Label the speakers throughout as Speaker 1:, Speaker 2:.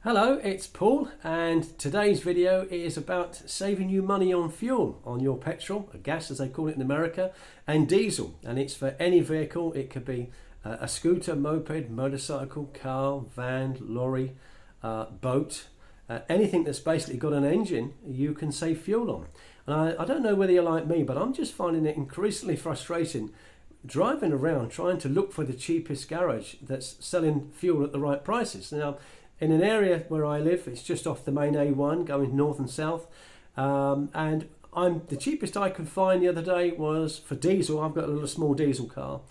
Speaker 1: Hello, it's Paul, and today's video is about saving you money on fuel on your petrol, or gas as they call it in America, and diesel. And it's for any vehicle. It could be a scooter, moped, motorcycle, car, van, lorry, boat, anything that's basically got an engine you can save fuel on. And I don't know whether you're like me, but I'm just finding it increasingly frustrating driving around trying to look for the cheapest garage that's selling fuel at the right prices. Now, in an area where I live, it's just off the main A1 going north and south, and the cheapest I could find the other day was for diesel. I've got a little small diesel car,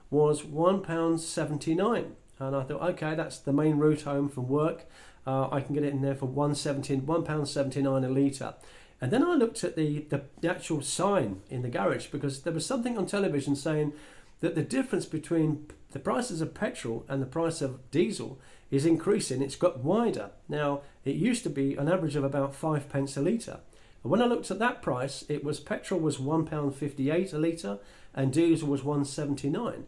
Speaker 1: was £1.79, and I thought, okay, that's the main route home from work. I can get it in there for £1.79 a litre. And then I looked at the actual sign in the garage, because there was something on television saying that the difference between the prices of petrol and the price of diesel is increasing. It's got wider. Now, it used to be an average of about 5 pence a litre. And when I looked at that price, petrol was £1.58 a litre and diesel was £1.79.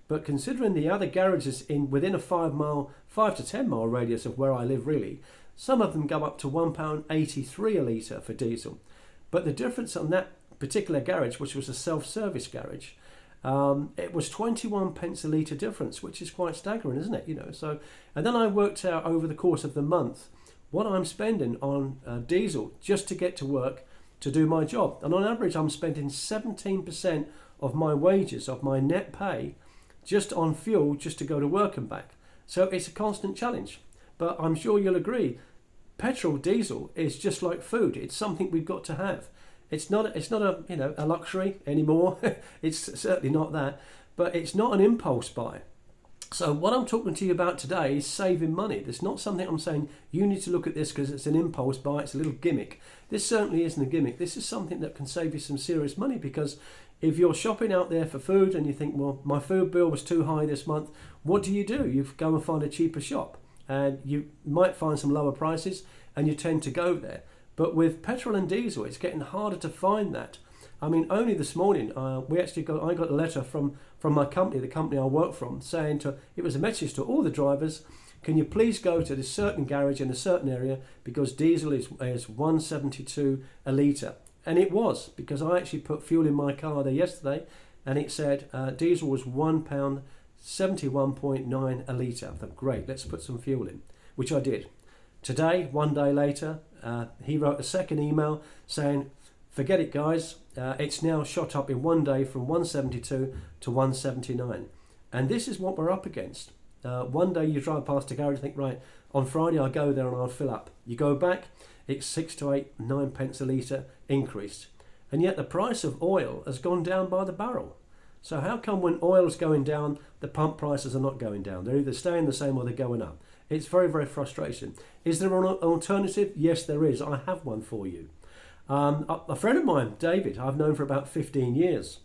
Speaker 1: But considering the other garages within a 5 to 10 mile radius of where I live, really, some of them go up to £1.83 a litre for diesel. But the difference on that particular garage, which was a self-service garage, it was 21 pence a litre difference, which is quite staggering, isn't it? So, and then I worked out over the course of the month what I'm spending on diesel just to get to work to do my job. And on average, I'm spending 17% of my wages, of my net pay, just on fuel, just to go to work and back. So it's a constant challenge. But I'm sure you'll agree, petrol, diesel is just like food. It's something we've got to have. It's not a luxury anymore. It's certainly not that, but it's not an impulse buy. So what I'm talking to you about today is saving money. There's not something I'm saying you need to look at this because it's an impulse buy, it's a little gimmick. This certainly isn't a gimmick. This is something that can save you some serious money, because if you're shopping out there for food and you think, well, my food bill was too high this month, what do? You go and find a cheaper shop, and you might find some lower prices and you tend to go there. But with petrol and diesel, it's getting harder to find that. I mean, only this morning, I got a letter from my company, the company I work from, saying it was a message to all the drivers, can you please go to this certain garage in a certain area because diesel is £1.72 a litre. And it was, because I actually put fuel in my car there yesterday, and it said diesel was £1.71.9 a litre. I thought, great, let's put some fuel in, which I did. Today, one day later, he wrote a second email saying, forget it, guys. It's now shot up in one day from 172 to 179. And this is what we're up against. One day you drive past a garage and think, right, on Friday I'll go there and I'll fill up. You go back, it's 6 to 8, 9 pence a litre increased. And yet the price of oil has gone down by the barrel. So how come when oil's going down, the pump prices are not going down? They're either staying the same or they're going up. It's very, very frustrating. Is there an alternative? Yes, there is. I have one for you. A friend of mine, David, I've known for about 15 years.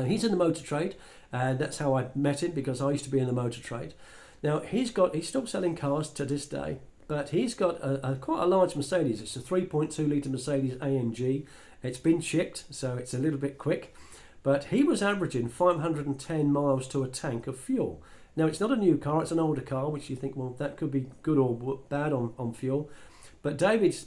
Speaker 1: He's in the motor trade, and that's how I met him, because I used to be in the motor trade. Now, he's still selling cars to this day, but he's got quite a large Mercedes. It's a 3.2 litre Mercedes AMG. It's been chipped, so it's a little bit quick. But he was averaging 510 miles to a tank of fuel. Now, it's not a new car, it's an older car, which you think, well, that could be good or bad on fuel. But David's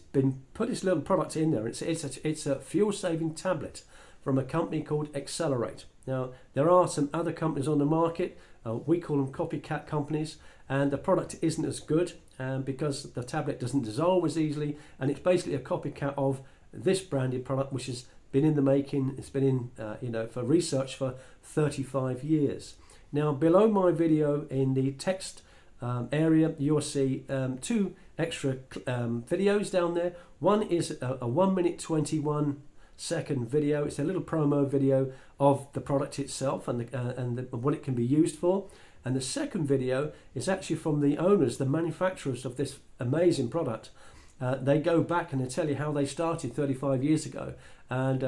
Speaker 1: put his little product in there. It's a fuel-saving tablet from a company called Accelerate. Now, there are some other companies on the market. We call them copycat companies, and the product isn't as good because the tablet doesn't dissolve as easily, and it's basically a copycat of this branded product, which has been in the making. It's been in, for research for 35 years. Now, below my video in the text area, you'll see two extra videos down there. One is a 1 minute 21 second video. It's a little promo video of the product itself and what it can be used for. And the second video is actually from the owners, the manufacturers of this amazing product. They go back and they tell you how they started 35 years ago, and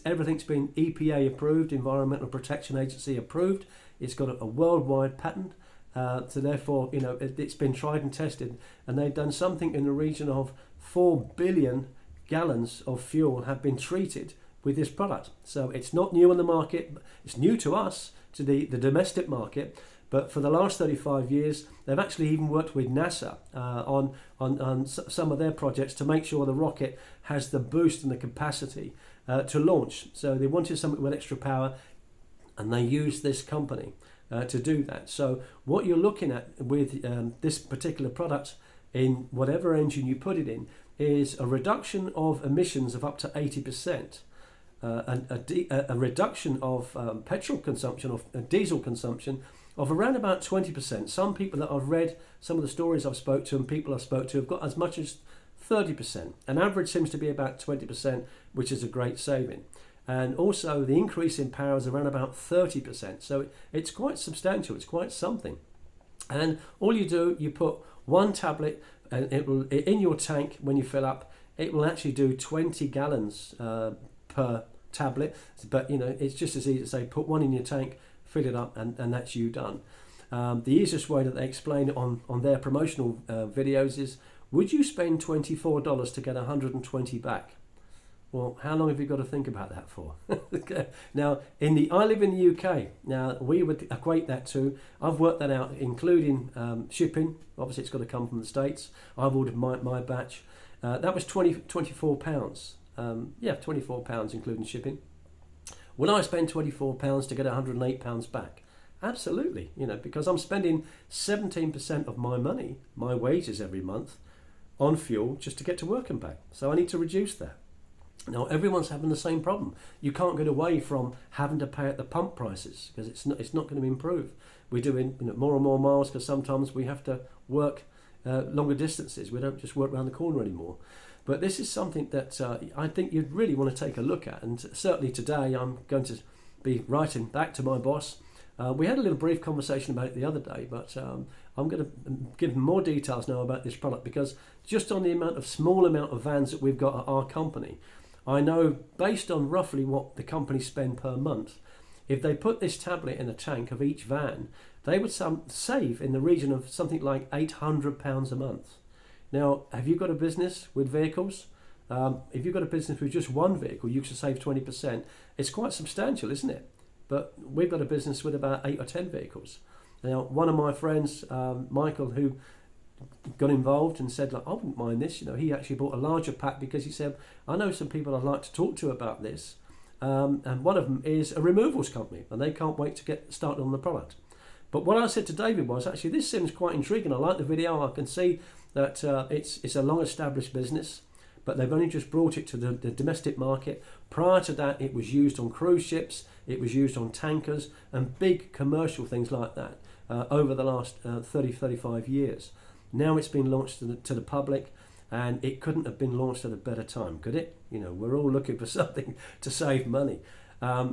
Speaker 1: everything's been EPA approved, Environmental Protection Agency approved. It's got a worldwide patent, so therefore it's been tried and tested, and they've done something in the region of 4 billion gallons of fuel have been treated with this product. So it's not new on the market. It's new to us, to the domestic market, But for the last 35 years, they've actually even worked with NASA on some of their projects to make sure the rocket has the boost and the capacity to launch. So they wanted something with extra power, and they used this company to do that. So what you're looking at with this particular product, in whatever engine you put it in, is a reduction of emissions of up to 80%, a reduction of petrol consumption, of diesel consumption, of around about 20%. Some people that I've read, some of the stories I've spoke to and people I've spoke to have got as much as 30%. An average seems to be about 20%, which is a great saving. And also the increase in power is around about 30%. So it's quite substantial, it's quite something. And all you do, you put one tablet, and it will, in your tank when you fill up, it will actually do 20 gallons per tablet. But it's just as easy to say, put one in your tank, fill it up, and that's you done. The easiest way that they explain it on their promotional videos is, would you spend $24 to get 120 back? Well, how long have you got to think about that for? Now, I live in the UK. Now, we would equate that to, I've worked that out, including shipping. Obviously, it's got to come from the States. I've ordered my batch. That was £24. Yeah, £24, including shipping. Will I spend £24 to get £108 back? Absolutely, because I'm spending 17% of my money, my wages every month, on fuel just to get to work and back. So I need to reduce that. Now, everyone's having the same problem. You can't get away from having to pay at the pump prices, because it's not going to improve. We're doing more and more miles, because sometimes we have to work longer distances. We don't just work around the corner anymore. But this is something that I think you'd really want to take a look at. And certainly today I'm going to be writing back to my boss. We had a little brief conversation about it the other day, but I'm going to give more details now about this product, because just on the small amount of vans that we've got at our company, I know, based on roughly what the company spend per month, if they put this tablet in a tank of each van, they would save in the region of something like £800 a month. Now, have you got a business with vehicles? If you've got a business with just one vehicle, you can save 20%. It's quite substantial, isn't it? But we've got a business with about 8 or 10 vehicles. Now, one of my friends, Michael, who got involved and said, I wouldn't mind this. He actually bought a larger pack, because he said, I know some people I'd like to talk to about this. And one of them is a removals company, and they can't wait to get started on the product. But what I said to David was, actually, this seems quite intriguing. I like the video. I can see that it's a long-established business, but they've only just brought it to the domestic market. Prior to that, it was used on cruise ships, it was used on tankers, and big commercial things like that over the last 35 years. Now it's been launched to the public, and it couldn't have been launched at a better time, could it? We're all looking for something to save money.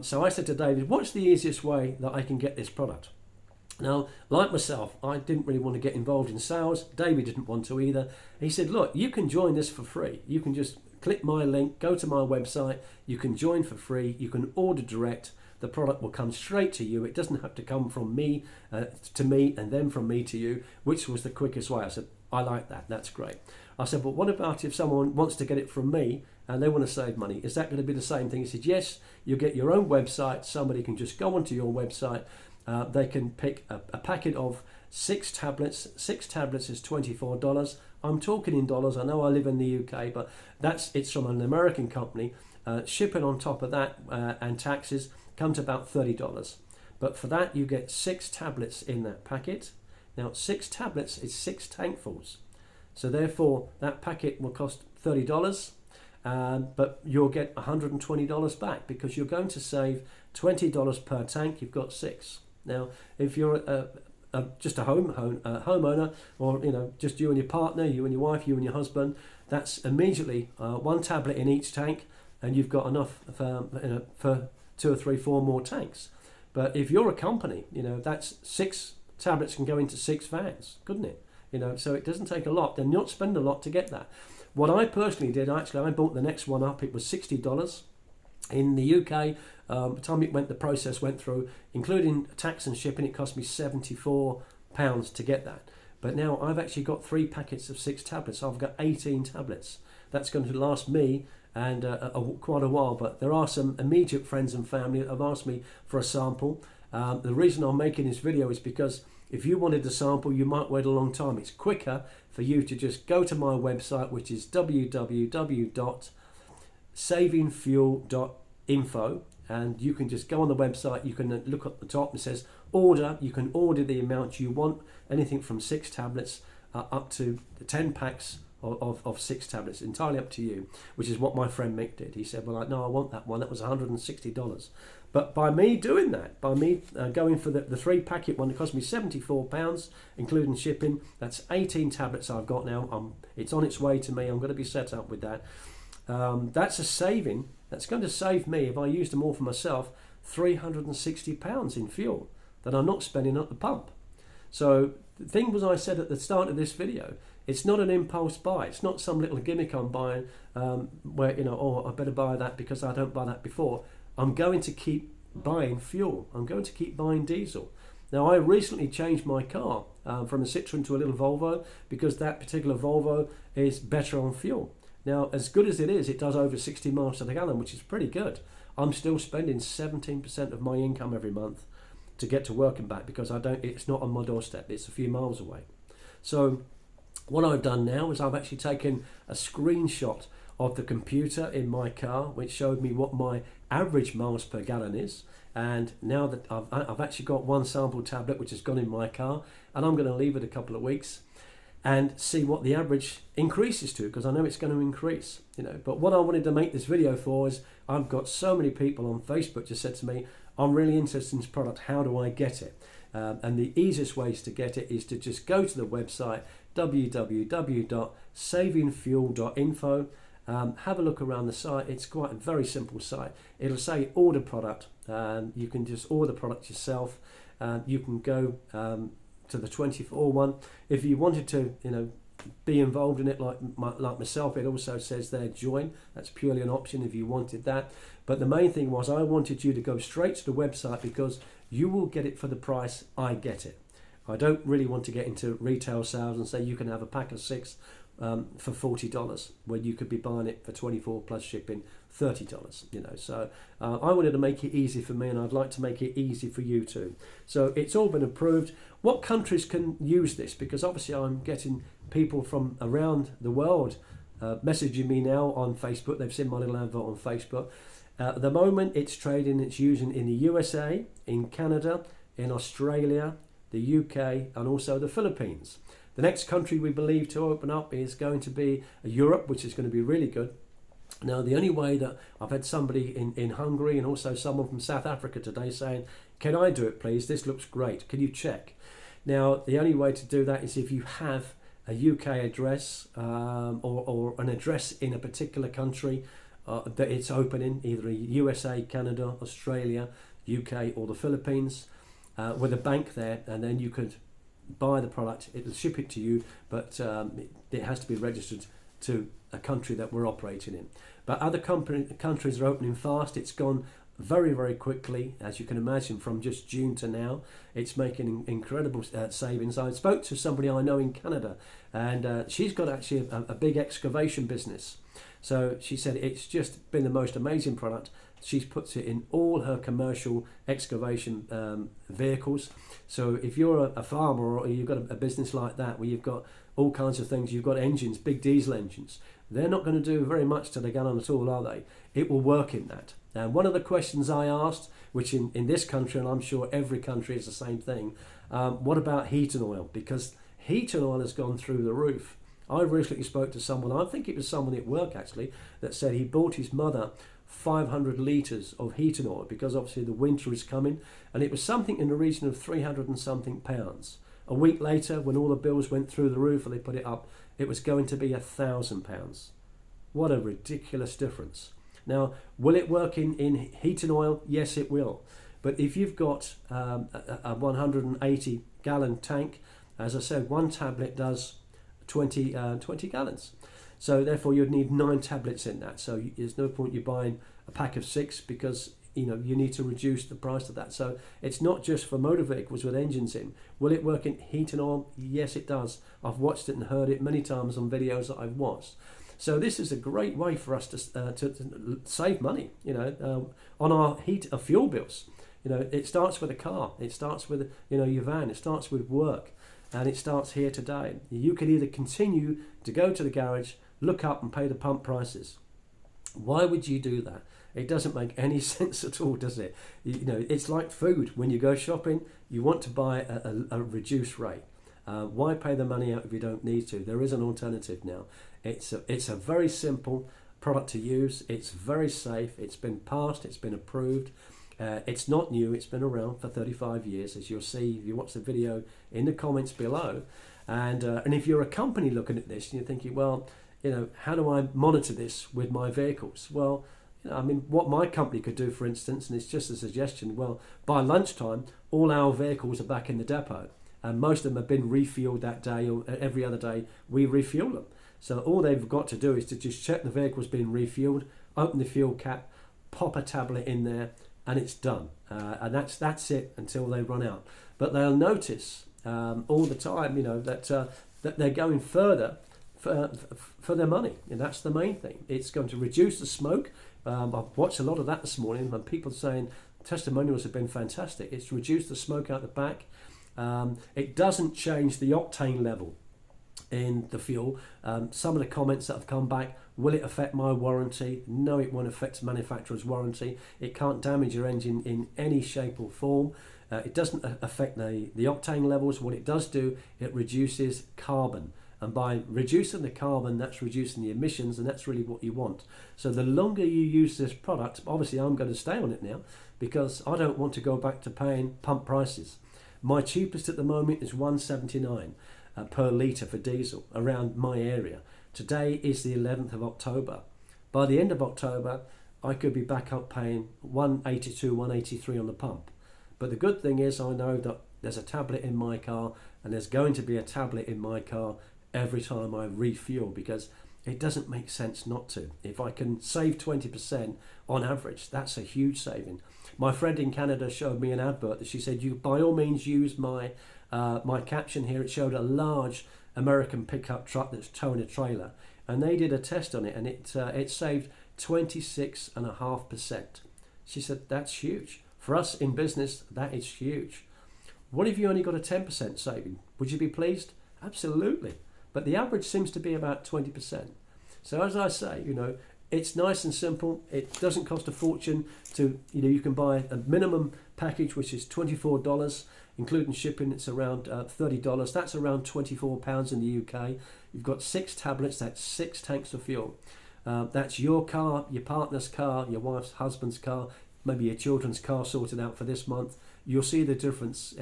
Speaker 1: So I said to David, what's the easiest way that I can get this product? Now, like myself, I didn't really want to get involved in sales. David didn't want to either. He said, look, you can join this for free. You can just click my link, go to my website, you can join for free, you can order direct. The product will come straight to you. It doesn't have to come from me to me and then from me to you, which was the quickest way. I said, I like that. That's great. I said, but what about if someone wants to get it from me and they want to save money? Is that going to be the same thing? He said, yes, you get your own website. Somebody can just go onto your website. They can pick a packet of 6 tablets. 6 tablets is $24. I'm talking in dollars. I know I live in the UK, but it's from an American company. Shipping on top of that and taxes come to about $30. But for that, you get 6 tablets in that packet. Now, 6 tablets is 6 tankfuls. So therefore, that packet will cost $30, but you'll get $120 back, because you're going to save $20 per tank. You've got 6. Now, if you're just a homeowner, or just you and your partner, you and your wife, you and your husband, that's immediately 1 tablet in each tank, and you've got enough for 2 or 3, 4 more tanks. But if you're a company, that's 6 tablets can go into 6 vans, couldn't it? So it doesn't take a lot. Then you'll not spend a lot to get that. What I personally did, actually, I bought the next one up. It was $60. In the UK, by the time the process went through, including tax and shipping, it cost me £74 to get that. But now I've actually got 3 packets of 6 tablets. So I've got 18 tablets. That's going to last me and quite a while. But there are some immediate friends and family that have asked me for a sample, The reason I'm making this video is because if you wanted to sample, you might wait a long time. It's quicker for you to just go to my website, which is www.savingfuel.info, and you can just go on the website. You can look at the top, it says order. You can order the amount you want, anything from 6 tablets up to 10 packs of 6 tablets, entirely up to you, which is what my friend Mick did. He said, well, no, I want that one. That was $160. But by me doing that, by me going for the 3-packet one, it cost me £74, including shipping. That's 18 tablets I've got now. It's on its way to me. I'm going to be set up with that. That's a saving. That's going to save me, if I use them all for myself, £360 in fuel that I'm not spending at the pump. So the thing was, I said at the start of this video, it's not an impulse buy. It's not some little gimmick I'm buying where, oh, I better buy that because I don't buy that before. I'm going to keep buying fuel. I'm going to keep buying diesel. Now, I recently changed my car from a Citroen to a little Volvo because that particular Volvo is better on fuel. Now, as good as it is, it does over 60 miles to the gallon, which is pretty good. I'm still spending 17% of my income every month to get to work and back because it's not on my doorstep. It's a few miles away. So what I've done now is I've actually taken a screenshot of the computer in my car, which showed me what my average miles per gallon is. And now that I've actually got one sample tablet which has gone in my car, and I'm going to leave it a couple of weeks and see what the average increases to, because I know it's going to increase. But what I wanted to make this video for is I've got so many people on Facebook just said to me, I'm really interested in this product, how do I get it? And the easiest ways to get it is to just go to the website www.savingfuel.info. Have a look around the site. It's quite a very simple site. It'll say order product. You can just order product yourself. You can go to the 24 one. If you wanted to, be involved in it like myself, it also says there join. That's purely an option if you wanted that. But the main thing was I wanted you to go straight to the website because you will get it for the price I get it. I don't really want to get into retail sales and say you can have a pack of 6 for $40 when you could be buying it for 24 plus shipping $30. So I wanted to make it easy for me, and I'd like to make it easy for you too. So it's all been approved. What countries can use this? Because obviously I'm getting people from around the world messaging me now on Facebook. They've seen my little advert on Facebook. At the moment it's trading, it's using in the USA, in Canada, in Australia, the UK, and also the Philippines. The next country we believe to open up is going to be Europe, which is going to be really good. Now, the only way that I've had somebody in Hungary and also someone from South Africa today saying, can I do it, please? This looks great. Can you check? Now, the only way to do that is if you have a UK address or an address in a particular country that it's opening, either USA, Canada, Australia, UK, or the Philippines, with a bank there, and then you could buy the product. It'll ship it to you, but it has to be registered to a country that we're operating in. But other countries are opening fast. It's gone very, very quickly, as you can imagine, from just June to now. It's making incredible savings. I spoke to somebody I know in Canada, and she's got actually a big excavation business. So she said it's just been the most amazing product. She's puts it in all her commercial excavation vehicles. So if you're a farmer or you've got a business like that where you've got all kinds of things, you've got engines, big diesel engines, they're not going to do very much to the gallon at all, are they? It will work in that. And one of the questions I asked, which in this country, and I'm sure every country is the same thing, what about heating oil? Because heating oil has gone through the roof. I recently spoke to someone, I think it was someone at work actually, that said he bought his mother 500 litres of heating oil because obviously the winter is coming, and it was something in the region of 300 and something pounds. A week later, when all the bills went through the roof and they put it up, it was going to be £1,000. What a ridiculous difference. Now, will it work in heating oil? Yes, it will. But if you've got a 180 gallon tank, as I said, one tablet does 20 gallons. So therefore you'd need 9 tablets in that. So there's no point you buying a pack of 6 because you need to reduce the price of that. So it's not just for motor vehicles with engines in. Will it work in heating oil? Yes, it does. I've watched it and heard it many times on videos that I've watched. So this is a great way for us to save money, on our fuel bills. You know, it starts with a car, it starts with, you know, your van, it starts with work, and it starts here today. You can either continue to go to the garage, look up and pay the pump prices. Why would you do that? It doesn't make any sense at all, does it? You know, it's like food. When you go shopping, you want to buy a reduced rate. Why pay the money out if you don't need to? There is an alternative now. It's a very simple product to use. It's very safe. It's been passed. It's been approved. It's not new. It's been around for 35 years, as you'll see if you watch the video in the comments below. And if you're a company looking at this and you're thinking, well, you know, how do I monitor this with my vehicles? Well, you know, I mean, what my company could do, for instance, and it's just a suggestion, well, by lunchtime, all our vehicles are back in the depot, and most of them have been refueled that day, or every other day we refuel them. So all they've got to do is to just check the vehicle's been refueled, open the fuel cap, pop a tablet in there, and it's done. And that's it until they run out. But they'll notice all the time, you know, that they're going further for their money, and that's the main thing. It's going to reduce the smoke. I've watched a lot of that this morning, and people saying testimonials have been fantastic. It's reduced the smoke out the back. It doesn't change the octane level in the fuel. Some of the comments that have come back, will it affect my warranty? No, it won't affect the manufacturer's warranty. It can't damage your engine in any shape or form. It doesn't affect the octane levels. What it does do, it reduces carbon. And by reducing the carbon, that's reducing the emissions, and that's really what you want. So the longer you use this product, obviously I'm going to stay on it now because I don't want to go back to paying pump prices. My cheapest at the moment is $1.79 per litre for diesel around my area. Today is the 11th of October. By the end of October, I could be back up paying $1.82, $1.83 on the pump. But the good thing is I know that there's a tablet in my car, and there's going to be a tablet in my car every time I refuel, because it doesn't make sense not to. If I can save 20% on average, that's a huge saving. My friend in Canada showed me an advert that she said, you by all means use my caption here. It showed a large American pickup truck that's towing a trailer, and they did a test on it, and it saved 26.5%. She said, that's huge. For us in business, that is huge. What if you only got a 10% saving? Would you be pleased? Absolutely. But the average seems to be about 20%. So as I say, you know, it's nice and simple. It doesn't cost a fortune to, you know, you can buy a minimum package, which is $24, including shipping. It's around $30. That's around £24 in the UK. You've got 6 tablets. That's 6 tanks of fuel. That's your car, your partner's car, your wife's husband's car, maybe your children's car sorted out for this month. You'll see the difference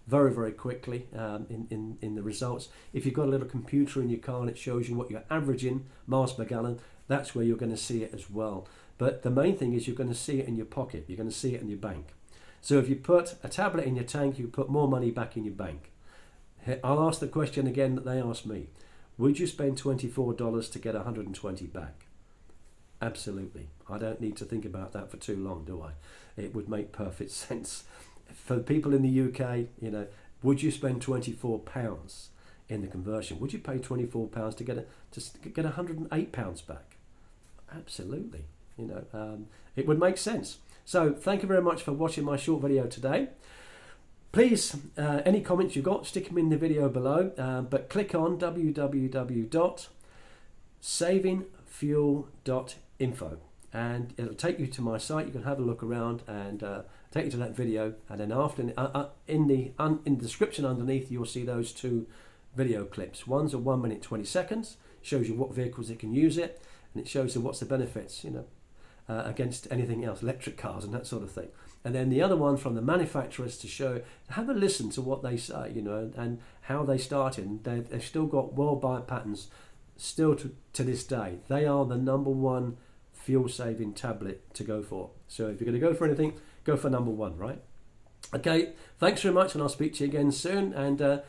Speaker 1: very, very quickly in the results. If you've got a little computer in your car and it shows you what you're averaging miles per gallon, that's where you're going to see it as well. But the main thing is you're going to see it in your pocket. You're going to see it in your bank. So if you put a tablet in your tank, you put more money back in your bank. I'll ask the question again that they asked me. Would you spend $24 to get 120 back? Absolutely. I don't need to think about that for too long, do I? It would make perfect sense. For people in the UK, you know, would you spend £24 in the conversion? Would you pay £24 to get £108 back? Absolutely. You know, it would make sense. So thank you very much for watching my short video today. Please, any comments you've got, stick them in the video below. But click on www.savingfuel.info. And it'll take you to my site. You can have a look around and take you to that video. And then after, in the description underneath, you'll see those 2 video clips. One's a 1 minute 20 seconds, shows you what vehicles it can use it, and it shows you what's the benefits, you know, against anything else, electric cars and that sort of thing. And then the other one from the manufacturers to show, have a listen to what they say, you know, and how they started. They've still got worldwide patents still to this day. They are the #1 fuel saving tablet to go for. So if you're going to go for anything, go for #1, right? Okay, thanks very much, and I'll speak to you again soon. And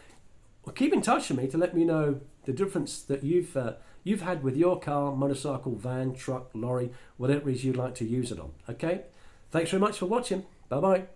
Speaker 1: keep in touch with me to let me know the difference that you've had with your car, motorcycle, van, truck, lorry, whatever it is you'd like to use it on. Okay, thanks very much for watching. Bye bye.